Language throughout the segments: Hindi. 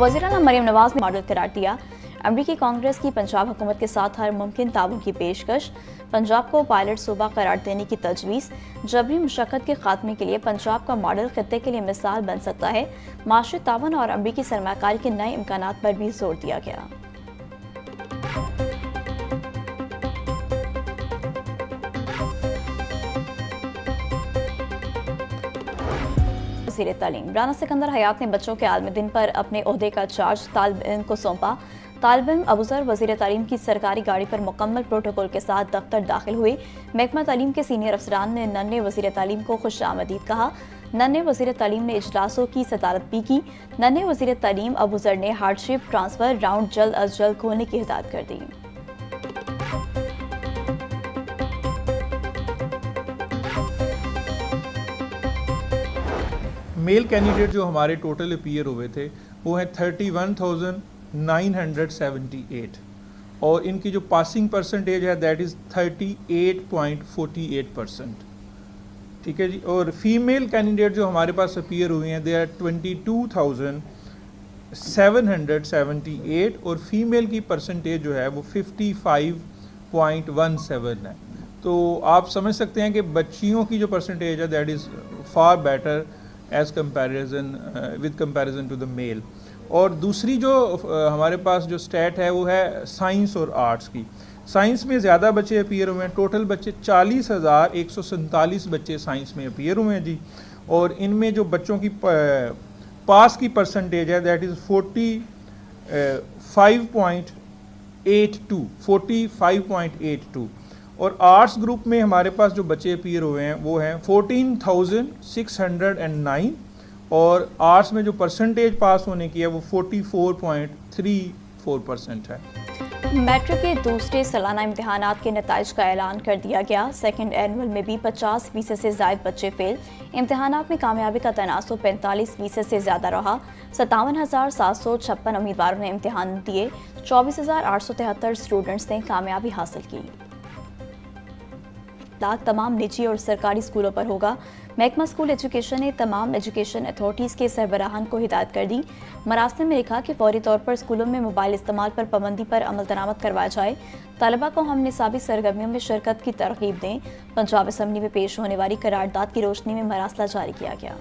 वज़ीर आला मरियम नवाज ने मॉडल करार दिया। अमरीकी कांग्रेस की पंजाब हुकूमत के साथ हर मुमकिन ताउन की पेशकश। पंजाब को पायलट सूबा करार देने की तजवीज़। जबरी मुशक्कत के खात्मे के लिए पंजाब का मॉडल खित्ते के लिए मिसाल बन सकता है। माशी ताउन और अमरीकी सरमाकारी के नए इम्कानात पर भी जोर दिया गया। वज़ीर तालीम राना सिकंदर हयात ने बच्चों के आलमी दिन पर अपने ओहदे का चार्ज तालिब इल्म को सौंपा। तालिब इल्म अबूजर वज़ीर तालीम की सरकारी गाड़ी पर मुकम्मल प्रोटोकॉल के साथ दफ्तर दाखिल हुए। महकमा तालीम के सीनियर अफसरान ने नन्हे वज़ीर तालीम को खुश आमदीद कहा। नन्हे वज़ीर तालीम ने इजलासों की सदारत भी की। नन्हे वज़ीर तालीम अबूजर ने हार्डशिप ट्रांसफ़र राउंड जल्द अज जल्द खोलने की हिदायत कर दी। मेल कैंडिडेट जो हमारे टोटल अपीयर हुए थे वो हैं 31,978 और इनकी जो पासिंग परसेंटेज है दैट इज़ 38.48%। ठीक है जी। और फीमेल कैंडिडेट जो हमारे पास अपीयर हुए हैं दे आर 22,778 और फीमेल की परसेंटेज जो है वो 55.17 है। तो आप समझ सकते हैं कि बच्चियों की जो परसेंटेज है that is far better as comparison with comparison to the male. और दूसरी जो हमारे पास जो स्टैट है वो है साइंस और आर्ट्स की। साइंस में ज़्यादा बच्चे अपीयर हुए हैं, टोटल बच्चे 40,147 बच्चे साइंस में अपीयर हुए हैं जी। और इनमें जो बच्चों की पास की परसेंटेज है दैट इज़ 45.82। और आर्ट्स ग्रुप में हमारे पास जो बच्चे अपीयर हुए हैं वो हैं 14,609 और आर्ट्स में जो परसेंटेज पास होने की है वो 44.34% है। मैट्रिक के दूसरे सालाना इम्तहानात के नताइज का ऐलान कर दिया गया। सेकंड एनुअल में भी 50% से ज़ायद बच्चे फेल। इम्तहानात में कामयाबी का तनासुब 45% से ज़्यादा रहा। 57,756 उम्मीदवारों ने इम्तहान दिए। 24,873 स्टूडेंट्स ने कामयाबी हासिल की। तमाम निजी और सरकारी स्कूलों पर होगा। महकमा स्कूल एजुकेशन ने तमाम एजुकेशन अथॉरिटीज़ के सरबराहान को हिदायत कर दी। मरासिम में लिखा कि फौरी तौर पर स्कूलों में मोबाइल इस्तेमाल पर पाबंदी पर अमल दरामद करवाया जाए। तलबा को हम निसाबी सरगर्मियों में शिरकत की तरगीब दें। पंजाब असम्बली में पेश होने वाली करारदाद की रोशनी में मरासला जारी किया गया।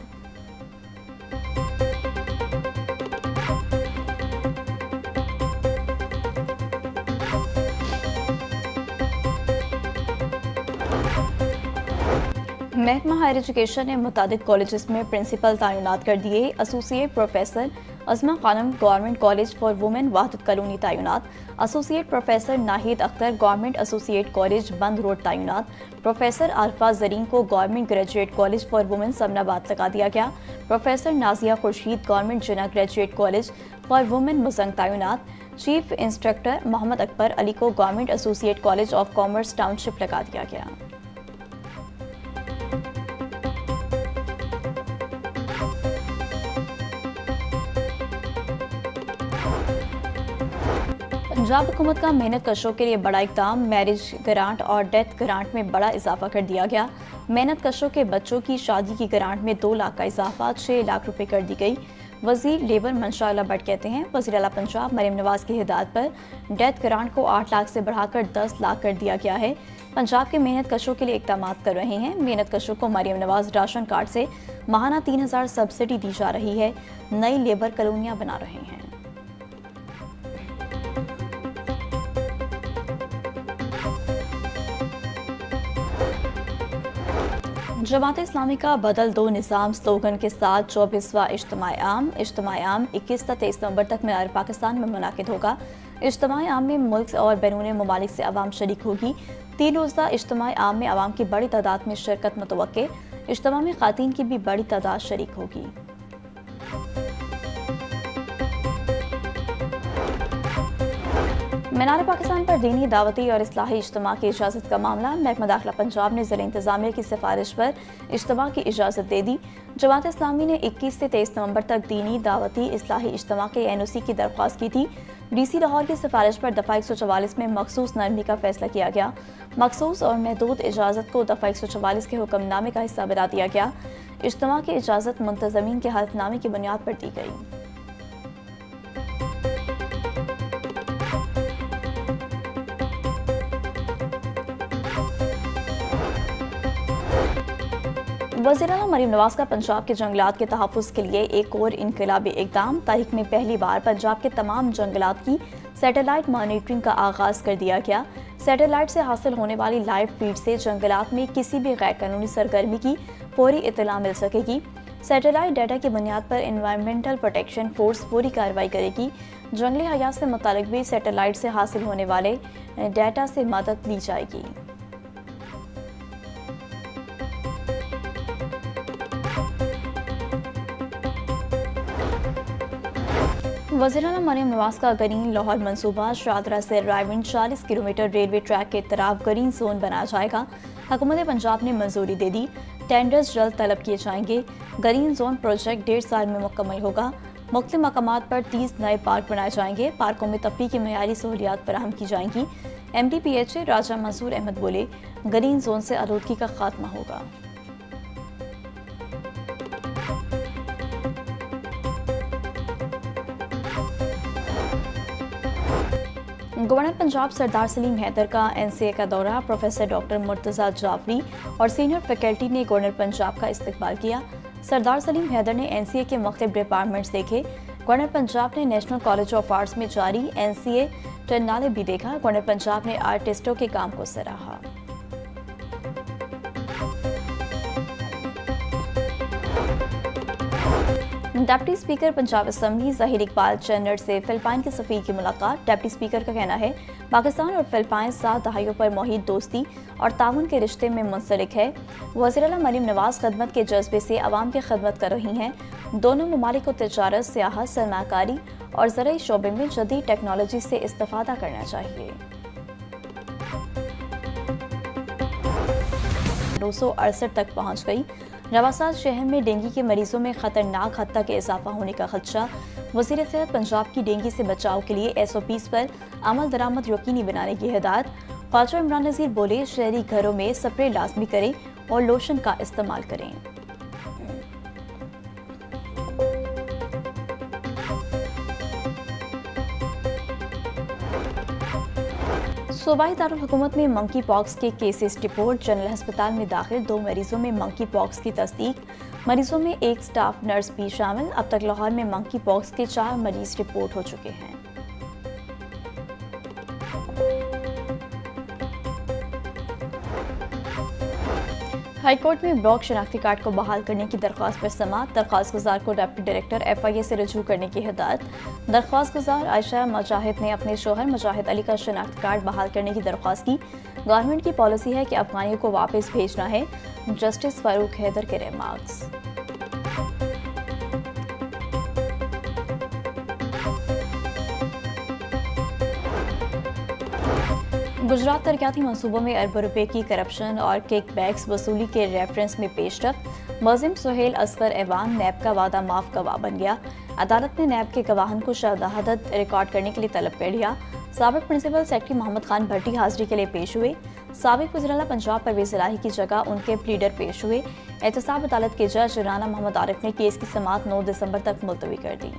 महकमा हायर एजुकेशन ने मुतादिद कॉलेजेस में प्रिंसिपल तैनात कर दिए। Associate professor Azma Khanam government college for women Wahdat colony तैनात। Associate professor Nahid Akhtar government associate college Band road तैनात। प्रोफेसर आरफा जरीन को government graduate college for women Samanabad लगा दिया गया। Professor Nazia Khurshid government Jinnah graduate college for women Mozang तैनात। चीफ इंस्ट्रक्टर मोहम्मद अकबर अली को government associate college of commerce township लगा दिया गया। पंजाब हुकूमत का मेहनत कशों के लिए बड़ा इक़दाम। मैरिज ग्रांट और डेथ ग्रांट में बड़ा इजाफा कर दिया गया। मेहनत कशों के बच्चों की शादी की ग्रांट में 2 लाख का इजाफा 6 लाख रुपए कर दी गई। वज़ीर लेबर मंशा अल्लाह भट्ट कहते हैं वज़ीर आला पंजाब मरियम नवाज की हिदायत पर डेथ ग्रांट को 8 लाख से बढ़ाकर 10 लाख कर दिया गया है। पंजाब के मेहनत कशों के लिए इक़दाम कर रहे हैं। मेहनत कशों को मरियम नवाज राशन कार्ड से माहाना 3,000 सब्सिडी दी जा रही है। नई लेबर कॉलोनियाँ बना रहे हैं। जमात इस्लामी का बदल दो निज़ाम स्लोगन के साथ 24वां इज्तिमा आम 21 से 23 नवंबर तक मीनार पाकिस्तान में मुनाकिद होगा। इज्तिमा आम में मुल्क और बैरून ममालिक से आवाम शरीक होगी। 3 रोज़ा इज्तिमा आम में आवाम की बड़ी तादाद में शिरकत मुतवक्के। इज्तिमा में ख़ातीन की भी बड़ी तादाद शरीक होगी। मीनार पाकिस्तान पर दीनी दावती और इस्लाही इज्तिमा की इजाज़त का मामला। महकमा दाखिला पंजाब ने ज़िला इंतज़ामिया की सिफारिश पर इज्तिमा की इजाज़त दे दी। जमात इस्लामी ने 21 से 23 नवंबर तक दीनी दावती इस्लाही इज्तिमा के NOC की दरख्वास्त की थी। DC लाहौर की सिफारिश पर दफ़ा 144 में मखसूस नरमी का फैसला किया गया। मखसूस और महदूद इजाज़त को दफ़ा 144 के हुक्मनामे का हिस्सा बना दिया गया। इज्तिमा की इजाज़त मुंतज़मीन के हल्फनामे की बुनियाद पर दी गई। वज़ीर आला मरीम नवाज का पंजाब के जंगलात के तहफ़्फ़ुज़ के लिए एक और इनकलाबी इक़दाम। तारीख में पहली बार पंजाब के तमाम जंगलात की सैटेलाइट मॉनिटरिंग का आगाज़ कर दिया गया। सैटेलाइट से हासिल होने वाली लाइव फीड से जंगलात में किसी भी गैर कानूनी सरगर्मी की फौरी इत्तला मिल सकेगी। सैटेलाइट डाटा की बुनियाद पर एनवायरमेंटल प्रोटेक्शन फोर्स फौरी कार्रवाई करेगी। जंगली हयात से मुताल्लिक़ भी सैटेलाइट से हासिल होने वाले डाटा से मदद ली जाएगी। वज़ीर आला मरीम नवाज का ग्रीन लाहौर मंसूबा। शाहदरा से रायविंड 40 किलोमीटर रेलवे ट्रैक के तरफ ग्रीन जोन बनाया जाएगा। हुकूमत पंजाब ने मंजूरी दे दी। टेंडर्स जल्द तलब किए जाएंगे। ग्रीन जोन प्रोजेक्ट 1.5 साल में मुकम्मल होगा। मुख्तलिफ मकामात पर 30 नए पार्क बनाए जाएंगे। पार्कों में तफरीह की मयारी सहूलियात फराहम की जाएंगी। MD-PHA राजा मंसूर अहमद बोले, ग्रीन जोन से आलूदगी का खात्मा होगा। गवर्नर पंजाब सरदार सलीम हैदर का NCA का दौरा। प्रोफेसर डॉक्टर मुर्तज़ा जाफरी और सीनियर फैकल्टी ने गवर्नर पंजाब का इस्तकबाल किया। सरदार सलीम हैदर ने NCA के मुख्तलिफ डिपार्टमेंट्स देखे। गवर्नर पंजाब ने नेशनल कॉलेज ऑफ आर्ट्स में जारी NCA टर्नाले भी देखा। गवर्नर पंजाब ने आर्टिस्टों के काम को सराहा। Deputy speaker Punjab assembly Zaheer Iqbal Channar से फिलिपाइन के सफ़ीर की मुलाकात। डिप्टी स्पीकर का कहना है, पाकिस्तान और फिलिपाइन 7 दहाइयों पर मुहित दोस्ती और ताउन के रिश्ते में मुंसलिक है। वज़ीर आला मरीम नवाज खदमत के जज्बे से आवाम की खदमत कर रही हैं। दोनों ममालिक को तिजारत, सियाहत, सरमाकारी और ज़राई शोबे में जदीद टेक्नोलॉजी से इस्तेफादा करना चाहिए। 268 तक पहुँच गई। नवासात शहर में डेंगू के मरीजों में खतरनाक हद तक इजाफा होने का खदशा। वज़ीर सेहत पंजाब की डेंगू से बचाव के लिए SOPs पर अमल दरामद यकीनी बनाने की हिदायत। ख्वाजा इमरान नज़ीर बोले, शहरी घरों में स्प्रे लाजमी करें और लोशन का इस्तेमाल करें। सूबाई दारुल हुकूमत में मंकी पॉक्स के केसेस रिपोर्ट। जनरल अस्पताल में दाखिल 2 मरीजों में मंकी पॉक्स की तस्दीक। मरीजों में एक स्टाफ नर्स भी शामिल। अब तक लाहौर में मंकी पॉक्स के 4 मरीज रिपोर्ट हो चुके हैं। हाईकोर्ट में ब्लॉक शनाख्ती कार्ड को बहाल करने की दरख्वास्त पर समाअत। दरख्वास्त गुजार को डिप्टी डायरेक्टर FIA से रजू करने की हिदायत। दरख्वास्त गुजार आयशा मुजाहिद ने अपने शोहर मुजाहिद अली का शनाख्ती कार्ड बहाल करने की दरख्वास्त की। गवर्नमेंट की पॉलिसी है कि अफगानियों को वापस भेजना है। जस्टिस फारूक हैदर के रिमार्क्स। गुजरात तरक्याती मंसूबों में अरबों रुपए की करप्शन और किक बैक्स वसूली के रेफरेंस में पेशरफ। मुलजिम सुहेल असगर ऐवान नैब का वादा माफ गवाह बन गया। अदालत ने नैब के गवाहन को शहादत रिकॉर्ड करने के लिए तलब कर लिया। साबिक प्रिंसिपल सेक्रेटरी मोहम्मद खान भट्टी हाजिरी के लिए पेश हुए। साबिक वज़ीर आला पंजाब परवेज़ इलाही की जगह उनके प्लीडर पेश हुए। एहतसाब अदालत के जज राना मोहम्मद आरिफ ने केस की समाअत 9 दिसंबर तक मुलतवी कर दी।